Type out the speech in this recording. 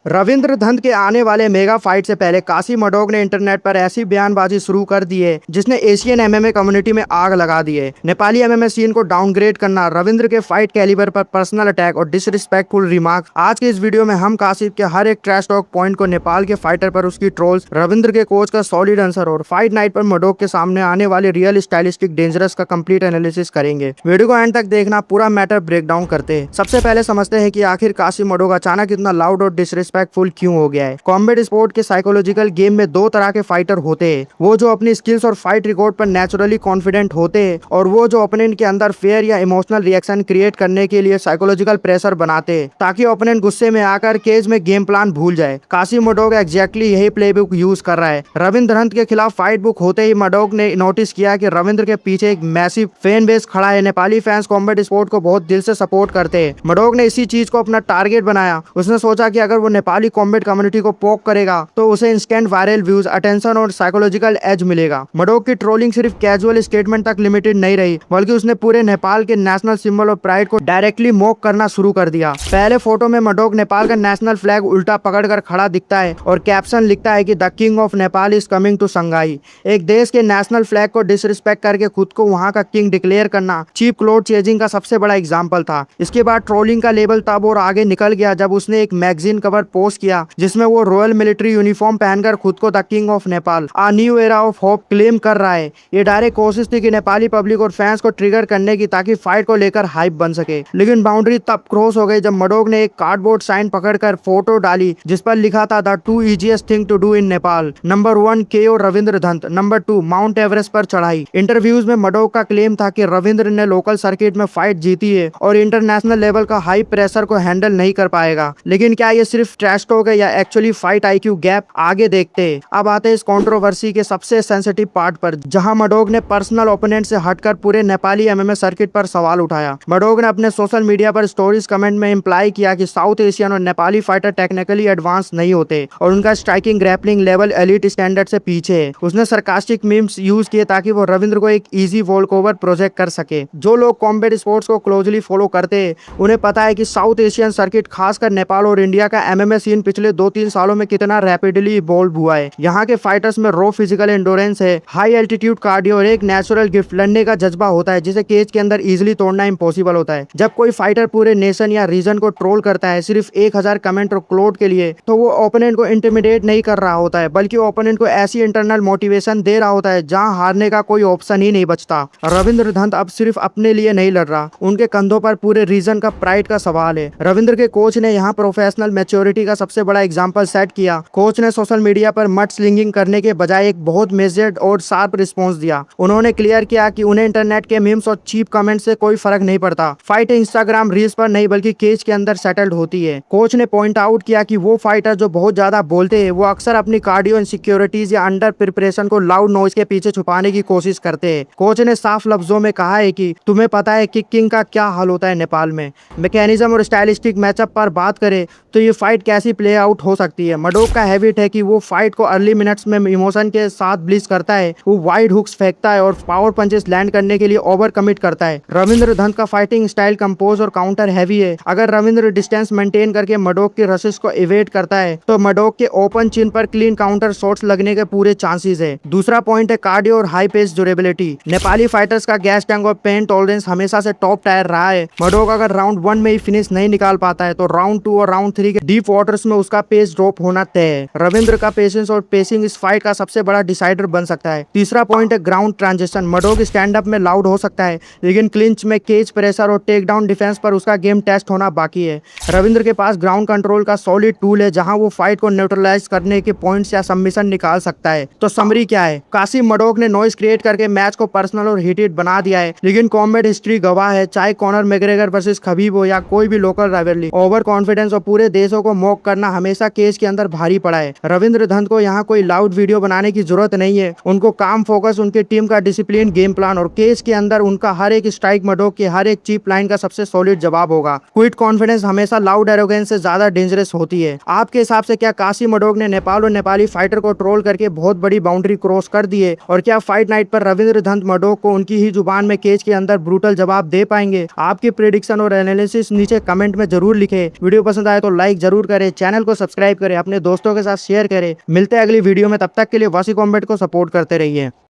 रविंद्र धंत के आने वाले मेगा फाइट से पहले कासिम मडोक ने इंटरनेट पर ऐसी बयानबाजी शुरू कर दी है जिसने एशियन एमएमए कम्युनिटी में आग लगा दी है। नेपाली एमएमए सीन को डाउनग्रेड करना, रविंद्र के फाइट कैलिबर पर पर्सनल अटैक और डिसरिस्पेक्टफुल रिमार्क। आज के इस वीडियो में हम कासिम के हर एक ट्रैश टॉक पॉइंट को, नेपाल के फाइटर पर उसकी ट्रोल्स, रविंद्र के कोच का सॉलिड आंसर और फाइट नाइट पर मडोक के सामने आने वाले रियल स्टाइलिस्टिक डेंजरस का कंप्लीट एनालिसिस करेंगे। वीडियो को एंड तक देखना, पूरा मैटर ब्रेक डाउन करते हैं। सबसे पहले समझते हैं कि आखिर कासिम मडोक अचानक इतना लाउड और डिसरिस्पेक्टफुल क्यों हो गया है। कॉम्बैट स्पोर्ट के साइकोलॉजिकल गेम में दो तरह के फाइटर होते हैं, वो जो अपनी स्किल्स और फाइट रिकॉर्ड पर नेचुरली कॉन्फिडेंट होते हैं और वो जो ओपोनेंट के अंदर फेयर या इमोशनल रिएक्शन क्रिएट करने के लिए साइकोलॉजिकल प्रेशर बनाते हैं ताकि ओपोनेंट गुस्से में आकर केज में गेम प्लान भूल जाए। कासिम मडोक एग्जैक्टली यही प्लेबुक यूज कर रहा है। रविंद्र धंत के खिलाफ फाइट बुक होते ही मडोक ने नोटिस किया कि रविंद्र के पीछे एक मैसिव फैन बेस खड़ा है। नेपाली फैंस कॉम्बैट स्पोर्ट को बहुत दिल से सपोर्ट करते हैं। मडोक ने इसी चीज को अपना टारगेट बनाया। उसने सोचा कि अगर वो नेपाली कॉम्बैट कम्युनिटी को पोक करेगा तो उसे इंस्टेंट वायरल व्यूज, अटेंशन और साइकोलॉजिकल एज मिलेगा। मडोक की ट्रोलिंग सिर्फ कैजुअल स्टेटमेंट तक लिमिटेड नहीं रही, बल्कि उसने पूरे नेपाल के नेशनल सिंबल और प्राइड को डायरेक्टली मॉक करना शुरू कर दिया। पहले फोटो में मडोक नेपाल का नेशनल फ्लैग उल्टा पकड़कर खड़ा दिखता है और कैप्शन लिखता है कि the king of Nepal is coming to Shanghai. एक देश के नेशनल फ्लैग को डिसरिस्पेक्ट करके खुद को वहां का किंग डिक्लेयर करना चीप क्लोथ चेजिंग का सबसे बड़ा एग्जाम्पल था। इसके बाद ट्रोलिंग का लेवल तब और आगे निकल गया जब उसने एक मैगजीन कवर पोस्ट किया जिसमें वो रॉयल मिलिट्री यूनिफॉर्म पहनकर खुद को the king of Nepal, a new era of hope claim कर रहा है। ये डायरेक्ट कोशिश थी कि नेपाली पब्लिक और फैंस को ट्रिगर करने की ताकि फाइट को लेकर हाइप बन सके। लेकिन बाउंड्री तब क्रॉस हो गई जब मडोक ने एक कार्डबोर्ड साइन पकड़कर फोटो डाली जिस पर लिखा था the two easiest thing to do in Nepal. Number 1 KO Ravindra Dhant, number 2 Mount Everest पर चढ़ाई। इंटरव्यूज में मडोक का क्लेम था कि रविंद्र ने लोकल सर्किट में फाइट जीती है और इंटरनेशनल लेवल का हाई प्रेशर को हैंडल नहीं कर पाएगा। लेकिन क्या ये सिर्फ ट्रैश टॉक है या एक्चुअली फाइट आईक्यू गैप? आगे देखते हैं। अब आते हैं इस कंट्रोवर्सी के सबसे सेंसिटिव पार्ट पर, जहां मडोक ने पर्सनल ओपोनेंट से हटकर पूरे नेपाली एमएमए सर्किट पर सवाल उठाया। मडोक ने अपने सोशल मीडिया पर स्टोरीज कमेंट में इंप्लाई किया कि साउथ एशियन और नेपाली फाइटर टेक्निकली एडवांस नहीं होते और उनका striking grappling level elite standard से पीछे है। उसने सरकास्टिक मीम्स यूज किए ताकि वो रविंद्र को एक इजी वॉक ओवर प्रोजेक्ट कर सके। जो लोग कॉम्बैट स्पोर्ट्स को क्लोजली फॉलो करते हैं उन्हें पता है कि साउथ एशियन सर्किट, खासकर नेपाल और इंडिया का एमएमए सीन पिछले 2-3 सालों में कितना रैपिडली इवॉल्व हुआ है। यहाँ के फाइटर्स में रो फिजिकल एंडोरेंस है, हाई एल्टीट्यूड कार्डियो और एक नेचुरल गिफ्ट, लड़ने का जज्बा होता है जिसे केज के अंदर इजीली तोड़ना इम्पॉसिबल होता है। जब कोई फाइटर पूरे नेशन या रीजन को ट्रोल करता है सिर्फ 1000 कमेंट और क्लोट के लिए, तो वो ओपोनेंट को इंटिमिडेट नहीं कर रहा होता है, बल्कि ओपोनेंट को ऐसी इंटरनल मोटिवेशन दे रहा होता है जहाँ हारने का कोई ऑप्शन ही नहीं बचता। रविंद्र धंत अब सिर्फ अपने लिए नहीं लड़ रहा, उनके कंधों पर पूरे रीजन का प्राइड का सवाल है। रविंद्र के कोच ने यहाँ प्रोफेशनल मैच्योरिटी का सबसे बड़ा एग्जाम्पल सेट किया। कोच ने सोशल मीडिया पर मड स्लिंगिंग करने के बजाय एक बहुत मेजर्ड और शार्प रिस्पॉन्स दिया। उन्होंने क्लियर किया कि उन्हें इंटरनेट के मीम्स और चीप कमेंट से कोई फर्क नहीं पड़ता। फाइट इंस्टाग्राम रील्स पर नहीं बल्कि केज के अंदर सेटल्ड होती है। कोच ने पॉइंट आउट किया कि वो फाइटर जो बहुत ज्यादा बोलते हैं वो अक्सर अपनी कार्डियो इनसिक्योरिटीज या अंडर प्रिपरेशन को लाउड नॉइज के पीछे छुपाने की कोशिश करते हैं। कोच ने साफ लफ्जों में कहा है कि तुम्हें पता है किकिंग का क्या हाल होता है नेपाल में। मैकेनिज्म और स्टाइलिस्टिक मैचअप पर बात करें तो ये फाइट कैसी प्ले आउट हो सकती है। मडोक का हैबिट है कि वो फाइट को अर्ली मिनट्स में इमोशन के साथ ब्लिस करता है। वो वाइड हुक्स फेंकता है और पावर पंचेस लैंड करने के लिए ओवर कमिट करता है। रविंद्र धंत का फाइटिंग स्टाइल कंपोज और काउंटर हैवी है। अगर रविंद्र डिस्टेंस मेंटेन करके मडोक के रशेस को इवेट करता है तो मडोक के ओपन चिन पर क्लीन काउंटर शॉट्स लगने के पूरे चांसेस है। दूसरा पॉइंट है कार्डियो और high pace durability. Nepali fighters का गैस टैंक और पेन टॉलरेंस हमेशा से टॉप टायर रहा है। मडोक अगर राउंड 1 में ही फिनिश नहीं निकाल पाता है तो राउंड 2 और राउंड 3 के डीप वाटर्स में उसका पेस ड्रॉप होना तय है। रविंद्र का पेशेंस और पेसिंग इस फाइट का सबसे बड़ा डिसाइडर बन सकता है। तीसरा पॉइंट है ग्राउंड ट्रांजिशन। मडोक स्टैंड अप में लाउड हो सकता है लेकिन क्लिंच में केज प्रेशर और टेक डाउन डिफेंस पर उसका गेम टेस्ट होना बाकी है। रविंद्र के पास ग्राउंड कंट्रोल का सॉलिड टूल है जहां वो फाइट को न्यूट्रलाइज करने के पॉइंट्स या सबमिशन निकाल सकता है। तो समरी क्या है? कासिम मडोक ने नॉइस क्रिएट करके मैच को पर्सनल और हीटेड बना दिया है, लेकिन कॉम्बैट हिस्ट्री गवाह है, चाहे कॉनर मैग्रेगर वर्सेस खबीब हो या कोई भी लोकल राइवलरी, ओवर कॉन्फिडेंस और पूरे देशों को मॉक करना हमेशा केज के अंदर भारी पड़ा है। रविंद्र धंत को यहाँ कोई लाउड वीडियो बनाने की जरूरत नहीं है। उनको काम फोकस, उनकी टीम का डिसिप्लिन, गेम प्लान और केज के अंदर उनका हर एक स्ट्राइक मडोक के हर एक चीप लाइन का सबसे सॉलिड जवाब होगा। क्विट कॉन्फिडेंस हमेशा लाउड एरोगेंस से ज्यादा डेंजरस होती है। आपके हिसाब से क्या कासिम मडोक ने नेपाल और नेपाली फाइटर को ट्रोल करके बहुत बड़ी बाउंड्री क्रॉस कर दी है? और क्या फाइट नाइट पर रविंद्र धंत मडोक को उनकी ही जुबान में केज के अंदर ब्रूटल जवाब दे पाएंगे? आपकी प्रेडिक्शन और एनालिसिस नीचे कमेंट में जरूर लिखे। वीडियो पसंद आए तो लाइक जरूर सपोर्ट करें, चैनल को सब्सक्राइब करें, अपने दोस्तों के साथ शेयर करें। मिलते हैं अगली वीडियो में, तब तक के लिए वासी कॉम्बैट को सपोर्ट करते रहिए।